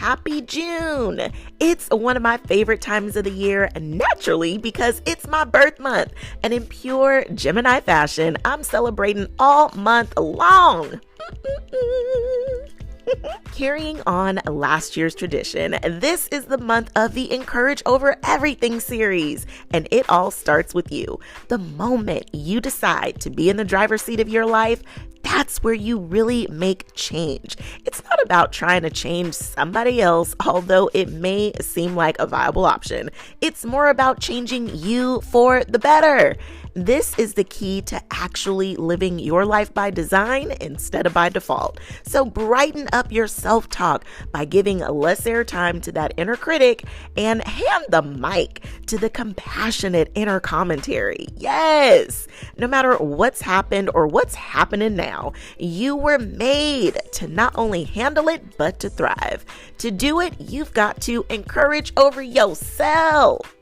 Happy June! It's one of my favorite times of the year, naturally, because it's my birth month. And in pure Gemini fashion, I'm celebrating all month long. Carrying on last year's tradition, this is the month of the Encourage Over Everything series, and it all starts with you. The moment you decide to be in the driver's seat of your life, that's where you really make change. It's not about trying to change somebody else, although it may seem like a viable option. It's more about changing you for the better. This is the key to actually living your life by design instead of by default. So brighten up your self-talk by giving less airtime to that inner critic and hand the mic to the compassionate inner commentary. Yes! No matter what's happened or what's happening now, you were made to not only handle it, but to thrive. To do it, you've got to encourage over yourself.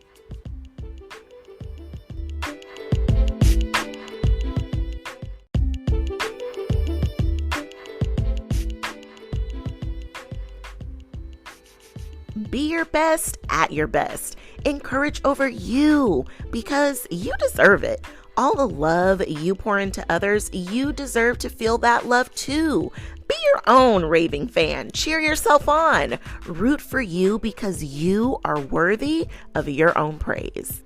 Be your best at your best. Encourage over you because you deserve it. All the love you pour into others, you deserve to feel that love too. Be your own raving fan. Cheer yourself on. Root for you because you are worthy of your own praise.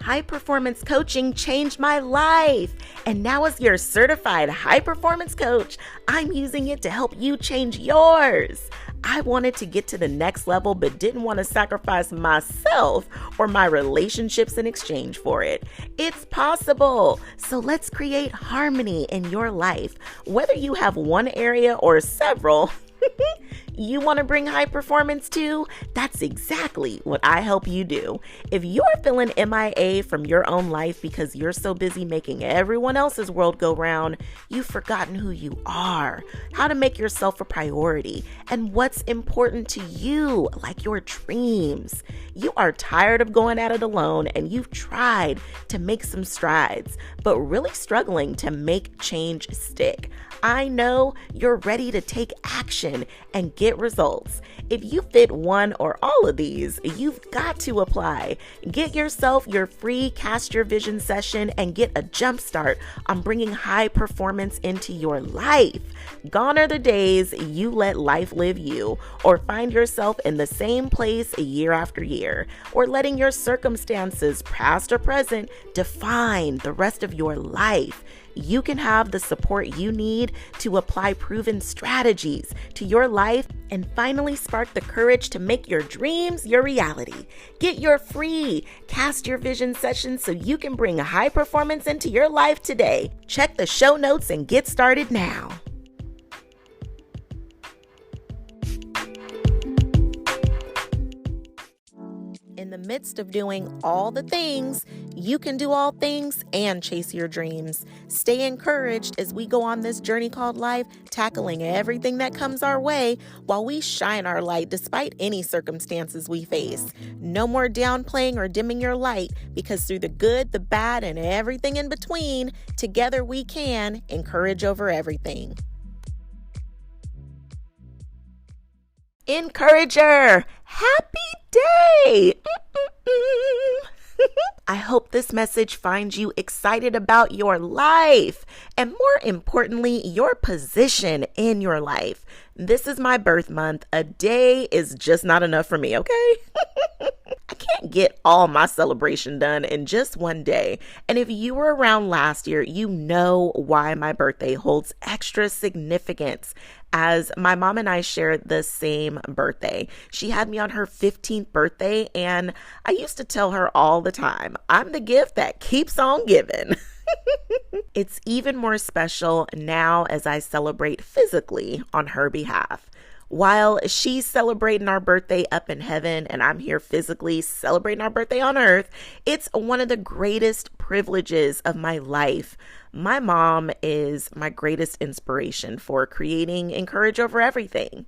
High performance coaching changed my life. And now as your certified high performance coach, I'm using it to help you change yours. I wanted to get to the next level, but didn't want to sacrifice myself or my relationships in exchange for it. It's possible. So let's create harmony in your life. Whether you have one area or several, you want to bring high performance to? That's exactly what I help you do. If you're feeling MIA from your own life because you're so busy making everyone else's world go round, you've forgotten who you are, how to make yourself a priority, and what's important to you, like your dreams. You are tired of going at it alone and you've tried to make some strides, but really struggling to make change stick. I know you're ready to take action and get results. If you fit one or all of these, you've got to apply. Get yourself your free Cast Your Vision session and get a jump start on bringing high performance into your life. Gone are the days you let life live you or find yourself in the same place year after year, or letting your circumstances, past or present, define the rest of your life. You can have the support you need to apply proven strategies to your life and finally spark the courage to make your dreams your reality. Get your free Cast Your Vision session so you can bring high performance into your life today. Check the show notes and get started now. In the midst of doing all the things, you can do all things and chase your dreams. Stay encouraged as we go on this journey called life, tackling everything that comes our way while we shine our light despite any circumstances we face. No more downplaying or dimming your light, because through the good, the bad, and everything in between, together we can encourage over everything. Encourager, happy day! I hope this message finds you excited about your life and, more importantly, your position in your life. This is my birth month. A day is just not enough for me, okay? I can't get all my celebration done in just one day. And if you were around last year, you know why my birthday holds extra significance, as my mom and I shared the same birthday. She had me on her 15th birthday, and I used to tell her all the time, I'm the gift that keeps on giving. It's even more special now as I celebrate physically on her behalf. While she's celebrating our birthday up in heaven and I'm here physically celebrating our birthday on earth, it's one of the greatest privileges of my life. My mom is my greatest inspiration for creating Encourage Over Everything.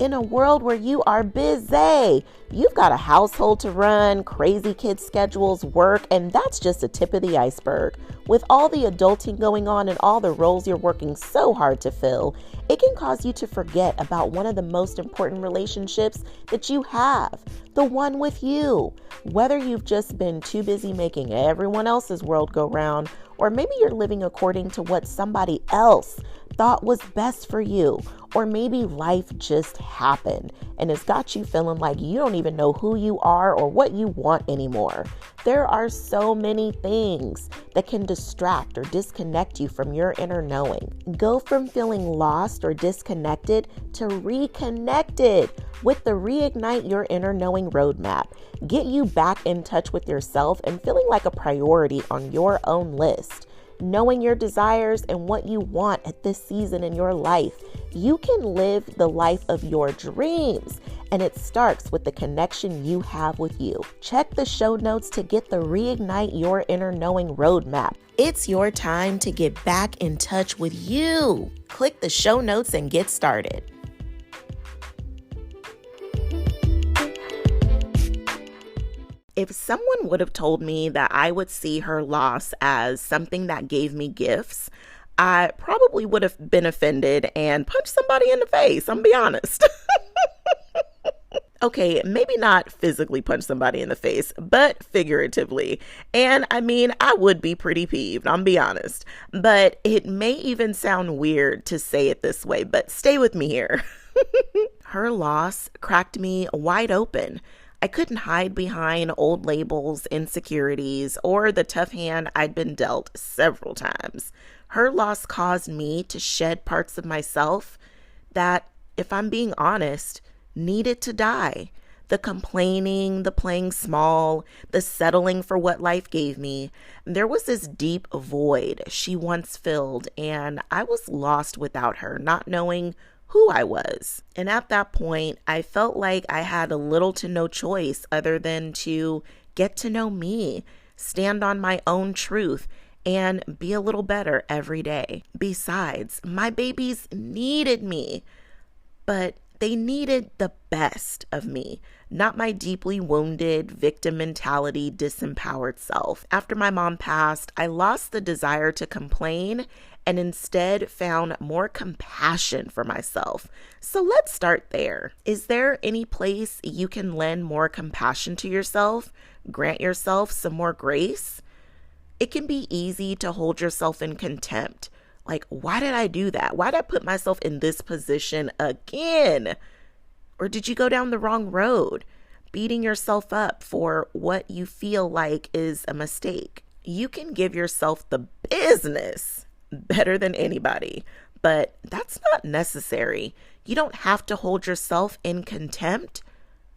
in a world where you are busy. You've got a household to run, crazy kid schedules, work, and that's just the tip of the iceberg. With all the adulting going on and all the roles you're working so hard to fill, it can cause you to forget about one of the most important relationships that you have, the one with you. Whether you've just been too busy making everyone else's world go round, or maybe you're living according to what somebody else thought was best for you, or maybe life just happened and it's got you feeling like you don't even know who you are or what you want anymore. There are so many things that can distract or disconnect you from your inner knowing. Go from feeling lost or disconnected to reconnected with the Reignite Your Inner Knowing roadmap. Get you back in touch with yourself and feeling like a priority on your own list. Knowing your desires and what you want at this season in your life, you can live the life of your dreams. And it starts with the connection you have with you. Check the show notes to get the Reignite Your Inner Knowing roadmap. It's your time to get back in touch with you. Click the show notes and get started. If someone would have told me that I would see her loss as something that gave me gifts, I probably would have been offended and punched somebody in the face, I'm gonna be honest. Okay, maybe not physically punch somebody in the face, but figuratively. And I mean, I would be pretty peeved, I'm gonna be honest. But it may even sound weird to say it this way, but stay with me here. Her loss cracked me wide open. I couldn't hide behind old labels, insecurities, or the tough hand I'd been dealt several times. Her loss caused me to shed parts of myself that, if I'm being honest, needed to die. The complaining, the playing small, the settling for what life gave me. There was this deep void she once filled, and I was lost without her, not knowing who I was. And at that point, I felt like I had a little to no choice other than to get to know me, stand on my own truth, and be a little better every day. Besides, my babies needed me, but they needed the best of me, not my deeply wounded, victim mentality, disempowered self. After my mom passed, I lost the desire to complain and instead found more compassion for myself. So let's start there. Is there any place you can lend more compassion to yourself? Grant yourself some more grace? It can be easy to hold yourself in contempt. Like, why did I do that? Why did I put myself in this position again? Or did you go down the wrong road, beating yourself up for what you feel like is a mistake? You can give yourself the business better than anybody, but that's not necessary. You don't have to hold yourself in contempt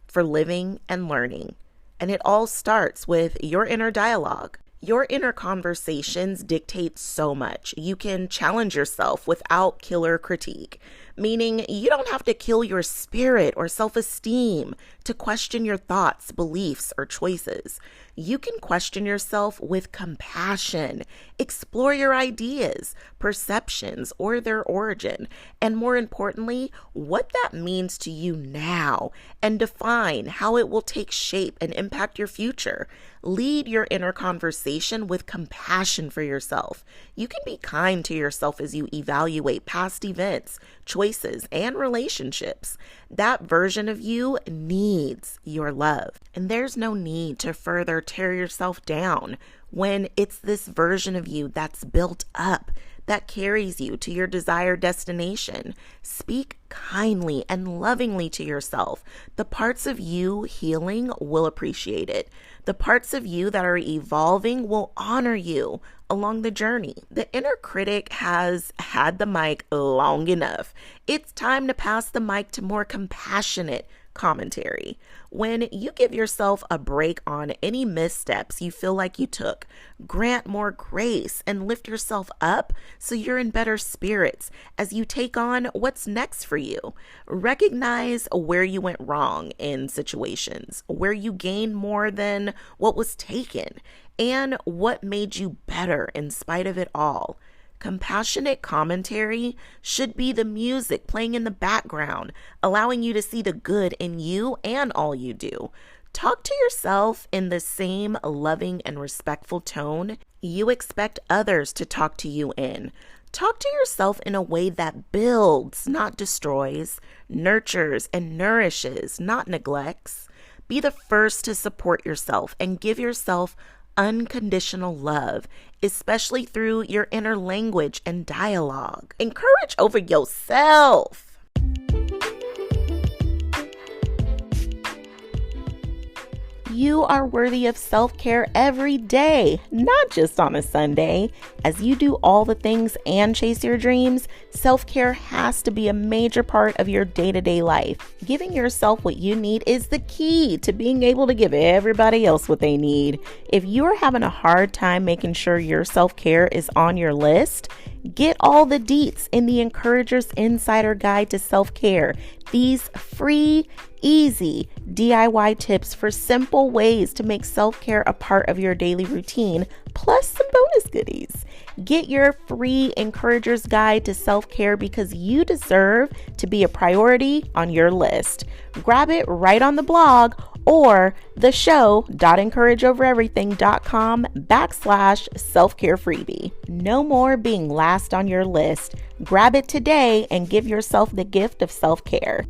for living and learning. And it all starts with your inner dialogue. Your inner conversations dictate so much. You can challenge yourself without killer critique, meaning you don't have to kill your spirit or self-esteem to question your thoughts, beliefs, or choices. You can question yourself with compassion, explore your ideas, perceptions, or their origin, and more importantly, what that means to you now, and define how it will take shape and impact your future. Lead your inner conversation with compassion for yourself. You can be kind to yourself as you evaluate past events, choices, and relationships. That version of you needs your love. And there's no need to further tear yourself down when it's this version of you that's built up, that carries you to your desired destination. Speak kindly and lovingly to yourself. The parts of you healing will appreciate it. The parts of you that are evolving will honor you along the journey. The inner critic has had the mic long enough. It's time to pass the mic to more compassionate commentary. When you give yourself a break on any missteps you feel like you took, grant more grace and lift yourself up so you're in better spirits as you take on what's next for you. Recognize where you went wrong in situations, where you gained more than what was taken, and what made you better in spite of it all. Compassionate commentary should be the music playing in the background, allowing you to see the good in you and all you do. Talk to yourself in the same loving and respectful tone you expect others to talk to you in. Talk to yourself in a way that builds, not destroys, nurtures and nourishes, not neglects. Be the first to support yourself and give yourself unconditional love, especially through your inner language and dialogue. Encourage over yourself. You are worthy of self-care every day, not just on a Sunday. As you do all the things and chase your dreams, self-care has to be a major part of your day-to-day life. Giving yourself what you need is the key to being able to give everybody else what they need. If you're having a hard time making sure your self-care is on your list, get all the deets in the Encourager's Insider Guide to Self-Care. These free, easy DIY tips for simple ways to make self-care a part of your daily routine, plus some bonus goodies. Get your free Encourager's Guide to Self-Care because you deserve to be a priority on your list. Grab it right on the blog or theshow.encourageovereverything.com/self-care freebie. No more being last on your list. Grab it today and give yourself the gift of self-care.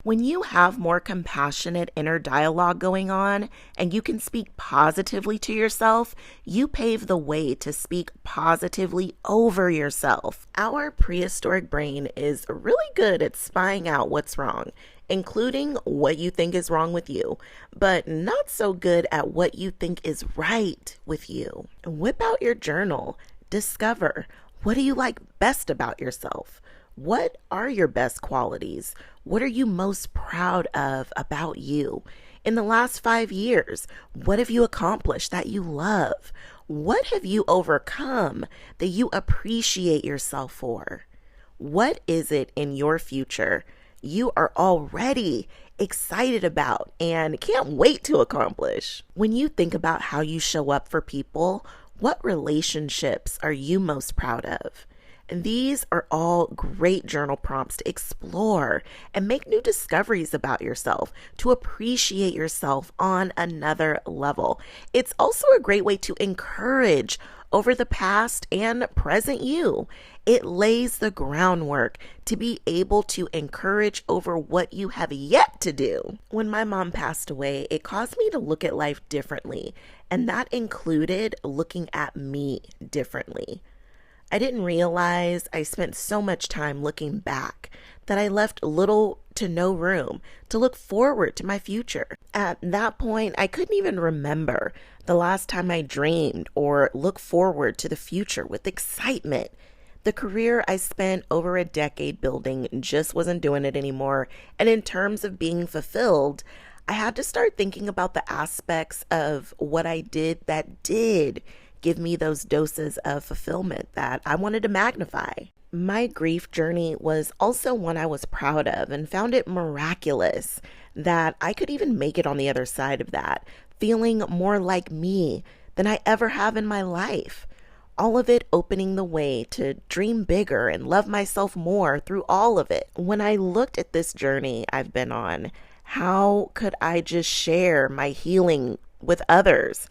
When you have more compassionate inner dialogue going on and you can speak positively to yourself, you pave the way to speak positively over yourself. Our prehistoric brain is really good at spying out what's wrong, including what you think is wrong with you, but not so good at what you think is right with you. Whip out your journal. Discover, what do you like best about yourself? What are your best qualities? What are you most proud of about you? In the last 5 years, what have you accomplished that you love? What have you overcome that you appreciate yourself for? What is it in your future you are already excited about and can't wait to accomplish? When you think about how you show up for people, what relationships are you most proud of? And these are all great journal prompts to explore and make new discoveries about yourself, to appreciate yourself on another level. It's also a great way to encourage over the past and present you. It lays the groundwork to be able to encourage over what you have yet to do. When my mom passed away, it caused me to look at life differently, and that included looking at me differently. I didn't realize I spent so much time looking back that I left little to no room to look forward to my future. At that point, I couldn't even remember the last time I dreamed or looked forward to the future with excitement. The career I spent over a decade building just wasn't doing it anymore. And in terms of being fulfilled, I had to start thinking about the aspects of what I did that did give me those doses of fulfillment that I wanted to magnify. My grief journey was also one I was proud of and found it miraculous that I could even make it on the other side of that, feeling more like me than I ever have in my life. All of it opening the way to dream bigger and love myself more through all of it. When I looked at this journey I've been on, how could I just share my healing with others?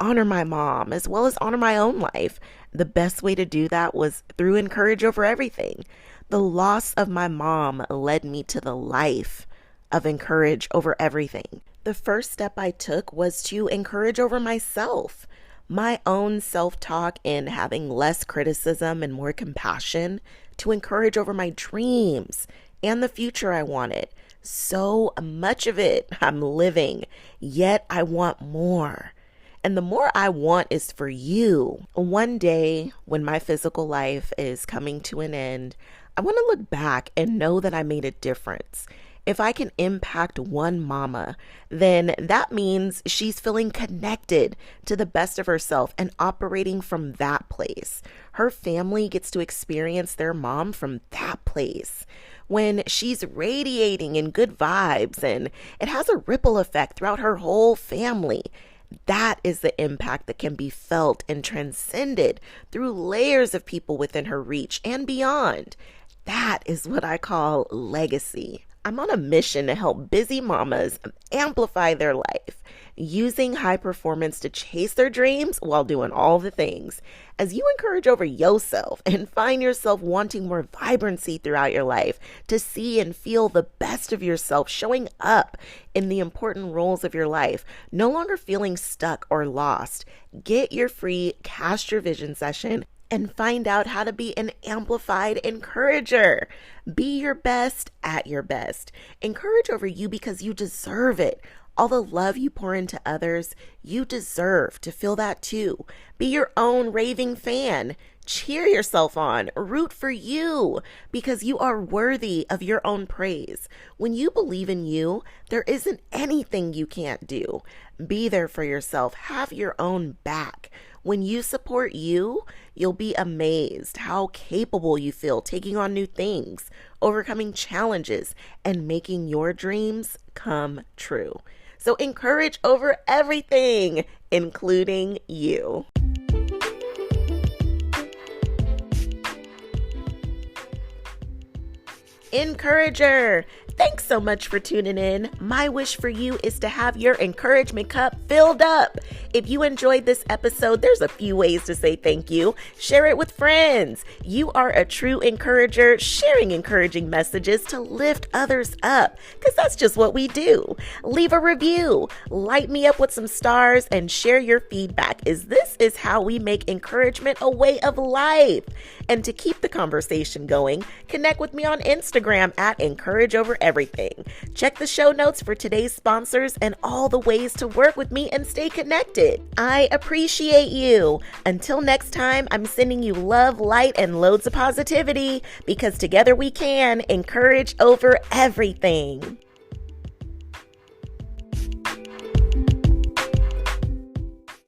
Honor my mom as well as honor my own life. The best way to do that was through Encourage Over Everything. The loss of my mom led me to the life of Encourage Over Everything. The first step I took was to encourage over myself, my own self-talk in having less criticism and more compassion, to encourage over my dreams and the future I wanted. So much of it I'm living, yet I want more. And the more I want is for you. One day, when my physical life is coming to an end, I want to look back and know that I made a difference. If I can impact one mama, then that means she's feeling connected to the best of herself and operating from that place. Her family gets to experience their mom from that place. When she's radiating in good vibes and it has a ripple effect throughout her whole family, That is the impact that can be felt and transcended through layers of people within her reach and beyond. That is what I call legacy. I'm on a mission to help busy mamas amplify their life, using high performance to chase their dreams while doing all the things. As you encourage over yourself and find yourself wanting more vibrancy throughout your life, to see and feel the best of yourself showing up in the important roles of your life, no longer feeling stuck or lost, get your free Cast Your Vision session and find out how to be an amplified encourager. Be your best at your best. Encourage over you because you deserve it. All the love you pour into others, you deserve to feel that too. Be your own raving fan. Cheer yourself on. Root for you because you are worthy of your own praise. When you believe in you, there isn't anything you can't do. Be there for yourself. Have your own back. When you support you, you'll be amazed how capable you feel taking on new things, overcoming challenges, and making your dreams come true. So encourage over everything, including you. Encourager, thanks so much for tuning in. My wish for you is to have your encouragement cup filled up. If you enjoyed this episode, there's a few ways to say thank you. Share it with friends. You are a true encourager, sharing encouraging messages to lift others up, because that's just what we do. Leave a review, light me up with some stars, and share your feedback, as this is how we make encouragement a way of life. And to keep the conversation going, connect with me on Instagram at Encourage Over Everything. Check the show notes for today's sponsors and all the ways to work with me and stay connected. I appreciate you. Until next time, I'm sending you love, light, and loads of positivity, because together we can encourage over everything.